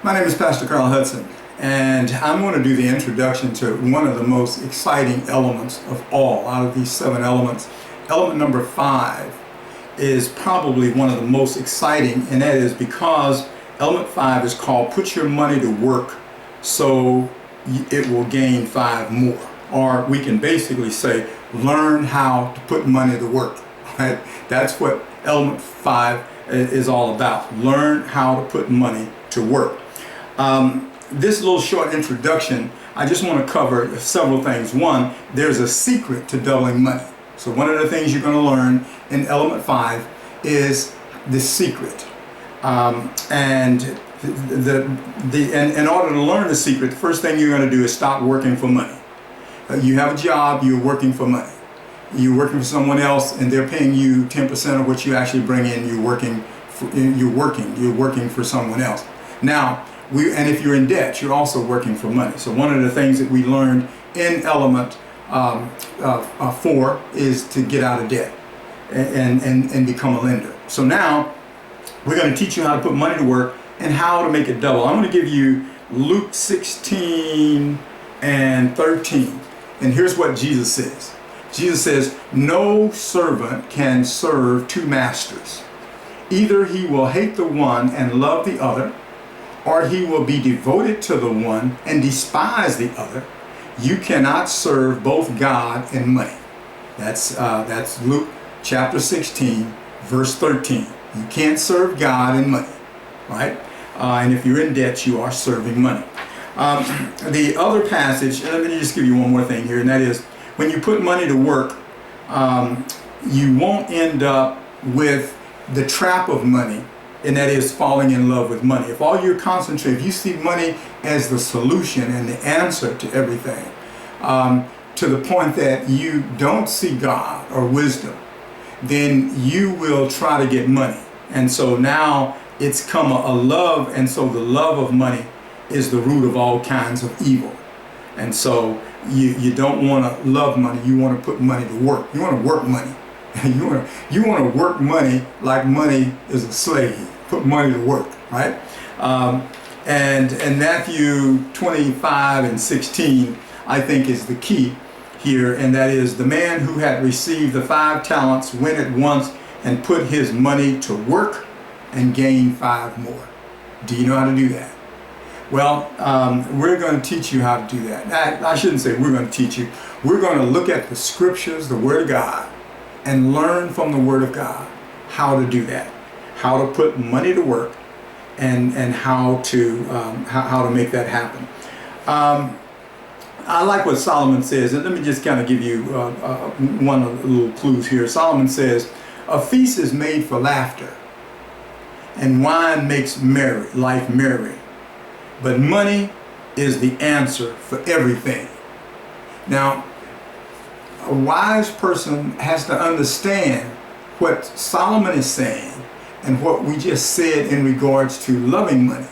My name is Pastor Carl Hudson, and I'm going to do the introduction to one of the most exciting elements of all out of these 7 elements. Element number 5 is probably one of the most exciting, and that is because element 5 is called put your money to work so it will gain 5 more. Or we can basically say learn how to put money to work. Right? That's what element 5 is all about. Learn how to put money to work. This little short introduction, I just want to cover several things. One, there's a secret to doubling money. So one of the things you're going to learn in element 5 is the secret. And in order to learn the secret, the first thing you're going to do is stop working for money. You have a job, you're working for money. You're working for someone else and they're paying you 10% of what you actually bring in. You're working for someone else. Now, and if you're in debt, you're also working for money. So one of the things that we learned in element 4 is to get out of debt and become a lender. So now we're going to teach you how to put money to work and how to make it double. I'm going to give you Luke 16 and 13. And here's what Jesus says. Jesus says, no servant can serve 2 masters. Either he will hate the one and love the other, or he will be devoted to the one and despise the other. You cannot serve both God and money. That's Luke chapter 16, verse 13. You can't serve God and money, right? And if you're in debt, you are serving money. The other passage, let me just give you one more thing here, and that is when you put money to work, you won't end up with the trap of money, and that is falling in love with money. If all you're concentrating, if you see money as the solution and the answer to everything, to the point that you don't see God or wisdom, then you will try to get money. And so now it's come a love, and so the love of money is the root of all kinds of evil. And so you don't want to love money, you want to put money to work. You want to work money. You want to work money like money is a slave. Put money to work, right? And Matthew 25 and 16, I think, is the key here, and that is the man who had received the 5 talents went at once and put his money to work and gained 5 more. Do you know how to do that? Well, we're going to teach you how to do that. I shouldn't say we're going to teach you. We're going to look at the scriptures, the Word of God, and learn from the Word of God how to do that, how to put money to work, and how to make that happen. I like what Solomon says, and let me just kind of give you one of the little clues here. Solomon says, a feast is made for laughter, and wine makes life merry. But money is the answer for everything. Now, a wise person has to understand what Solomon is saying and what we just said in regards to loving money.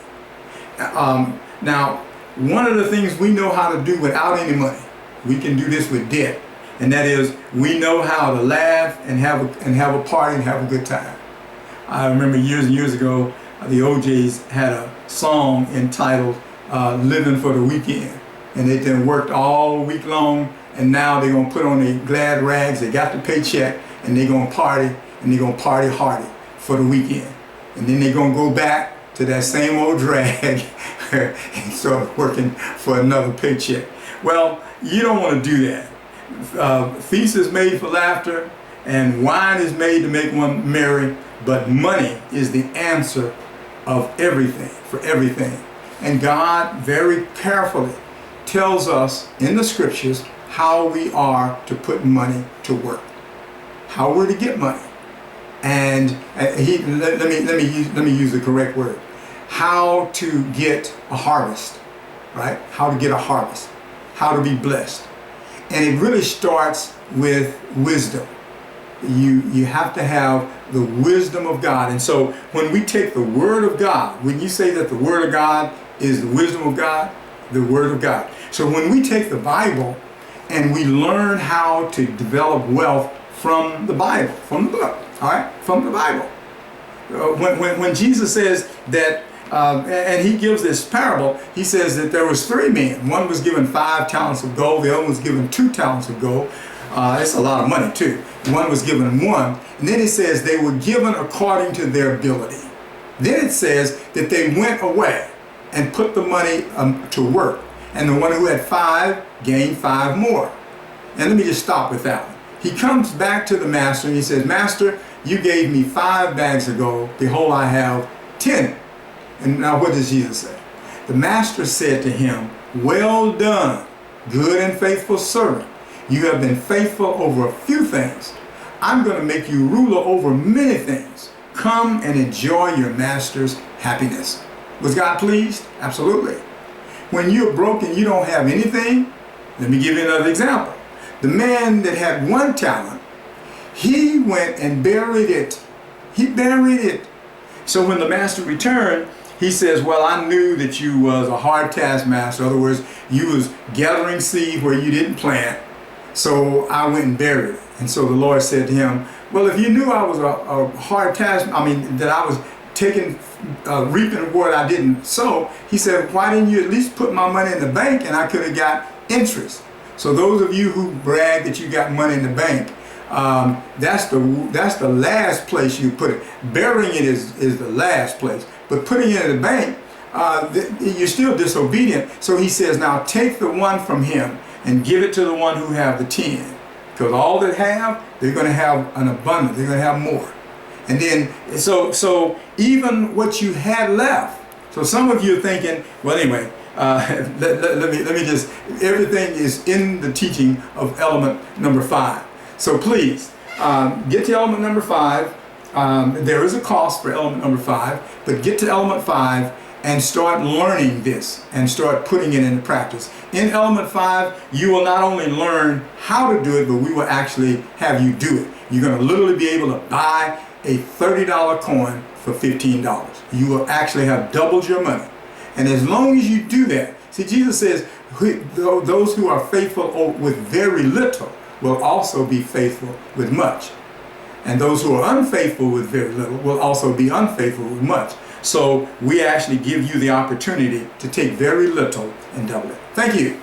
Now, one of the things we know how to do without any money, we can do this with debt, and that is we know how to laugh and have a party and have a good time. I remember years and years ago, the OJs had a song entitled Living for the Weekend, and they then worked all week long, and now they're going to put on their glad rags, they got the paycheck, and they're going to party, and they're going to party hardy for the weekend. And then they're going to go back to that same old drag and start working for another paycheck. Well, you don't want to do that. Feast is made for laughter, and wine is made to make one merry, but money is the answer of everything, for everything. And God very carefully tells us in the scriptures how we are to put money to work, how we're to get money. And let me use the correct word. How to get a harvest, right? How to get a harvest, how to be blessed. And it really starts with wisdom. You have to have the wisdom of God. And so when we take the Word of God, when you say that the Word of God is the wisdom of God, the Word of God. So when we take the Bible and we learn how to develop wealth from the Bible, from the book, all right, from the Bible. When Jesus says that And he gives this parable. He says that there was 3 men. One was given 5 talents of gold. The other was given 2 talents of gold. It's a lot of money too. One was given 1. And then it says they were given according to their ability. Then it says that they went away and put the money to work. And the one who had 5 gained 5 more. And let me just stop with that one. He comes back to the master and he says, Master, you gave me 5 bags of gold. Behold, I have 10. And now what does Jesus say? The master said to him, well done, good and faithful servant. You have been faithful over a few things. I'm going to make you ruler over many things. Come and enjoy your master's happiness. Was God pleased? Absolutely. When you're broken, you don't have anything. Let me give you another example. The man that had 1 talent, he went and buried it. He buried it. So when the master returned, he says, well, I knew that you was a hard taskmaster. In other words, you was gathering seed where you didn't plant. So I went and buried it. And so the Lord said to him, well, if you knew I was a hard task, that I was reaping what I didn't sow, he said, why didn't you at least put my money in the bank and I could have got interest? So those of you who brag that you got money in the bank, that's the last place you put it. Burying it is the last place. But putting it in the bank, you're still disobedient. So he says, now take the 1 from him and give it to the one who have the 10. Because all that have, they're going to have an abundance. They're going to have more. And then, so even what you had left. So some of you are thinking, well, anyway, let me just, everything is in the teaching of element number 5. So please, get to element number 5. There is a cost for element number 5, but get to element 5 and start learning this and start putting it into practice. In element 5, you will not only learn how to do it, but we will actually have you do it. You're going to literally be able to buy a $30 coin for $15. You will actually have doubled your money. And as long as you do that, see, Jesus says, those who are faithful with very little will also be faithful with much. And those who are unfaithful with very little will also be unfaithful with much. So we actually give you the opportunity to take very little and double it. Thank you.